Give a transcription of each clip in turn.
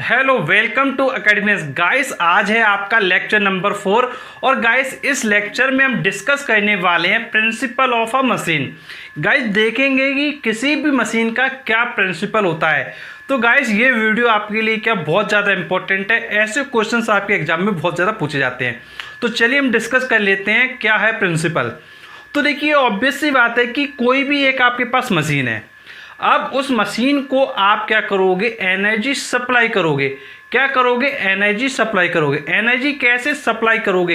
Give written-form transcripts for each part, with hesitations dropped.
Hello welcome to academies guys. आज है आपका लेक्चर नंबर 4 और गाइस इस लेक्चर में हम डिस्कस करने वाले हैं principle of a machine. Guys देखेंगे कि किसी भी मशीन का क्या प्रिंसिपल होता है। तो गाइस ये वीडियो आपके लिए क्या बहुत ज़्यादा इंपॉर्टेंट है। ऐसे क्वेश्चंस आपके एग्जाम में बहुत ज़्यादा पूछे जाते हैं। तो चलिए हम डिस्कस कर लेते हैं क्या है प्रिंसिपल। तो देखिए ऑब्वियस सी बात है कि कोई भी एक आपके पास मशीन है। अब उस मशीन को आप क्या करोगे, एनर्जी सप्लाई करोगे। क्या करोगे, एनर्जी सप्लाई करोगे। एनर्जी कैसे सप्लाई करोगे,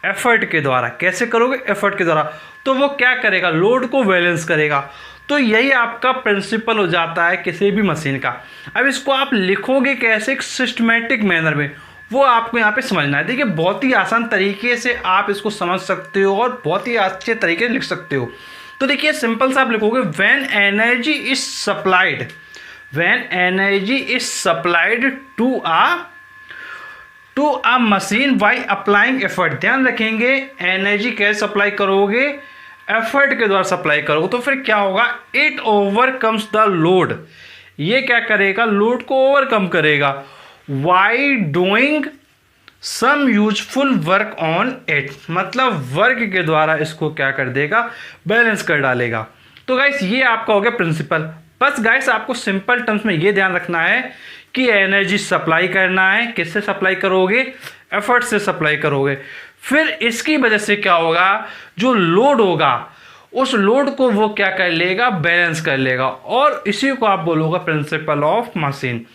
एफर्ट के द्वारा। कैसे करोगे, एफर्ट के द्वारा। तो वो क्या करेगा, लोड को बैलेंस करेगा। तो यही आपका प्रिंसिपल हो जाता है किसी भी मशीन का। अब इसको आप लिखोगे कैसे, एक सिस्टमेटिक मैनर में, वो आपको यहाँ पे समझना है। देखिए बहुत ही आसान तरीके से आप इसको समझ सकते हो और बहुत ही अच्छे तरीके से लिख सकते हो। तो देखिए सिंपल सा आप लिखोगे when energy is supplied, when energy is supplied to a machine by applying effort. ध्यान रखेंगे एनर्जी कैसे सप्लाई करोगे, एफर्ट के द्वारा सप्लाई करोगे। तो फिर क्या होगा, इट ओवरकम्स द लोड। ये क्या करेगा, लोड को ओवरकम करेगा। By doing some useful work on it, मतलब वर्क के द्वारा इसको क्या कर देगा, बैलेंस कर डालेगा। तो गाइस ये आपका हो गया प्रिंसिपल। बस गाइस आपको सिंपल टर्म्स में ये ध्यान रखना है कि एनर्जी सप्लाई करना है। किससे सप्लाई करोगे, एफर्ट से सप्लाई करोगे। फिर इसकी वजह से क्या होगा, जो लोड होगा उस लोड को वो क्या कर लेगा, बैलेंस कर लेगा। और इसी को आप बोलोगे प्रिंसिपल ऑफ मशीन।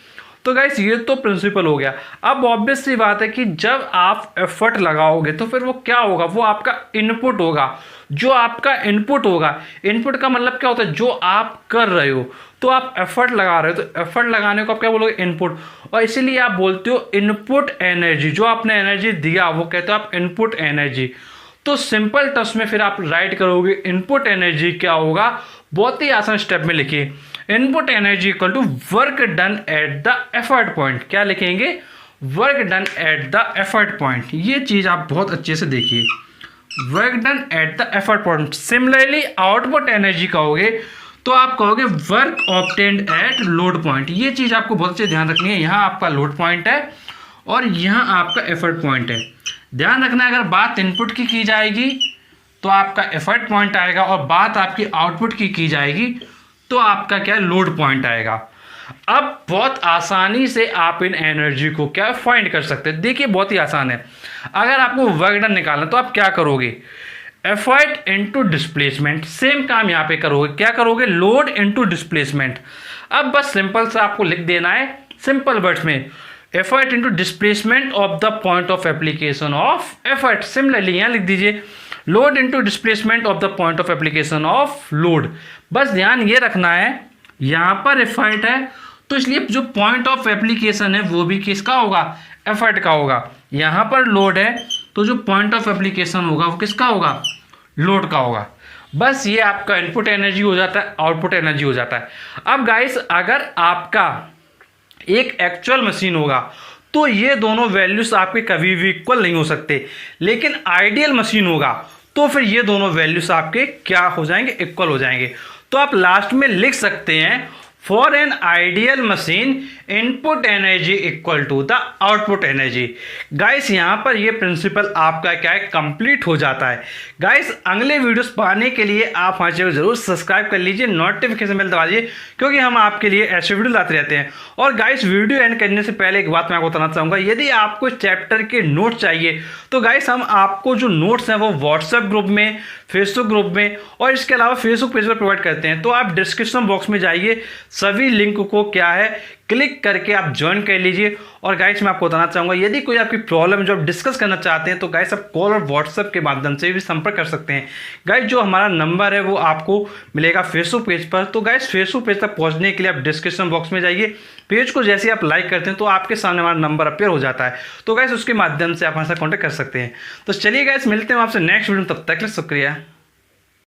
तो गाइस ये तो प्रिंसिपल हो गया। अब ऑब्वियस सी बात है कि जब आप एफर्ट लगाओगे तो फिर वो क्या होगा, वो आपका इनपुट होगा। जो आपका इनपुट होगा, इनपुट का मतलब क्या होता है, जो आप कर रहे हो। तो आप एफर्ट लगा रहे हो, तो एफर्ट लगाने को आप क्या बोलोगे, इनपुट। और इसीलिए आप बोलते हो इनपुट एनर्जी। जो आपने एनर्जी दिया वो कहते हो आप इनपुट एनर्जी। तो सिंपल टर्म्स में फिर आप राइट करोगे इनपुट एनर्जी क्या होगा, बहुत ही आसान स्टेप में लिखिए। Input energy equal to work done at the effort point. क्या लिखेंगे, work done at the effort point. ये चीज आप बहुत अच्छे से देखिए, work done at the effort point. Similarly output energy कहोगे तो आप कहोगे work obtained at load point. ये चीज आपको बहुत अच्छे ध्यान रखनी है। यहाँ आपका लोड पॉइंट है और यहाँ आपका एफर्ट पॉइंट है। ध्यान रखना अगर बात इनपुट की जाएगी तो आपका एफर्ट पॉइंट आएगा, और बात आपकी आउटपुट की जाएगी तो आपका क्या लोड पॉइंट आएगा। अब बहुत आसानी से आप इन एनर्जी को क्या फाइंड कर सकते हैं। देखिए बहुत ही आसान है। अगर आपको वर्क डन निकालना तो आप क्या करोगे, एफर्ट इनटू डिस्प्लेसमेंट। सेम काम यहाँ पे करोगे, क्या करोगे, लोड इनटू डिस्प्लेसमेंट। अब बस सिंपल सा आपको लिख देना है सिंपल वर्ड्स में, effort into displacement of the point of application of effort. Similarly यहाँ लिख दीजिए load into displacement of the point of application of load. बस ध्यान ये रखना है यहाँ पर एफर्ट है तो इसलिए जो पॉइंट ऑफ एप्लीकेशन है वो भी किसका होगा, एफर्ट का होगा। यहाँ पर लोड है तो जो पॉइंट ऑफ एप्लीकेशन होगा वो किसका होगा, लोड का होगा। बस ये आपका इनपुट एनर्जी हो जाता है, आउटपुट एनर्जी हो जाता है। अब गाइस अगर आपका एक एक्चुअल मशीन होगा तो ये दोनों वैल्यूज आपके कभी भी इक्वल नहीं हो सकते। लेकिन आइडियल मशीन होगा तो फिर ये दोनों वैल्यूज आपके क्या हो जाएंगे, इक्वल हो जाएंगे। तो आप लास्ट में लिख सकते हैं for an ideal machine input energy equal to the output energy. Guys यहाँ पर ये प्रिंसिपल आपका क्या है, कंप्लीट हो जाता है। गाइस अगले वीडियोस पाने के लिए आप हमारे चैनल जरूर सब्सक्राइब कर लीजिए, नोटिफिकेशन बेल दबा दीजिए, क्योंकि हम आपके लिए ऐसे वीडियो लाते रहते हैं। और गाइस वीडियो एंड करने से पहले एक बात मैं आपको बताना चाहूँगा, यदि आपको चैप्टर के नोट चाहिए तो गाइस हम आपको जो नोट्स हैं वो व्हाट्सएप ग्रुप में, फेसबुक ग्रुप में और इसके अलावा फेसबुक पेज पर प्रोवाइड करते हैं। तो आप डिस्क्रिप्शन बॉक्स में जाइए, सभी लिंक को क्या है क्लिक करके आप ज्वाइन कर लीजिए। और गाइस मैं आपको बताना चाहूँगा यदि कोई आपकी प्रॉब्लम जो आप डिस्कस करना चाहते हैं तो गाइस आप कॉल और व्हाट्सएप के माध्यम से भी संपर्क कर सकते हैं। गाइस जो हमारा नंबर है वो आपको मिलेगा फेसबुक पेज पर। तो गाइस फेसबुक पेज तक पहुँचने के लिए आप डिस्क्रिप्शन बॉक्स में जाइए, पेज को जैसे आप लाइक करते हैं तो आपके सामने हमारा नंबर अपीयर हो जाता है। तो गाइस उसके माध्यम से आप हमारे साथ कॉन्टैक्ट कर सकते हैं। तो चलिए गाइस मिलते हैं आपसे नेक्स्ट वीडियो में, तब तक के लिए शुक्रिया।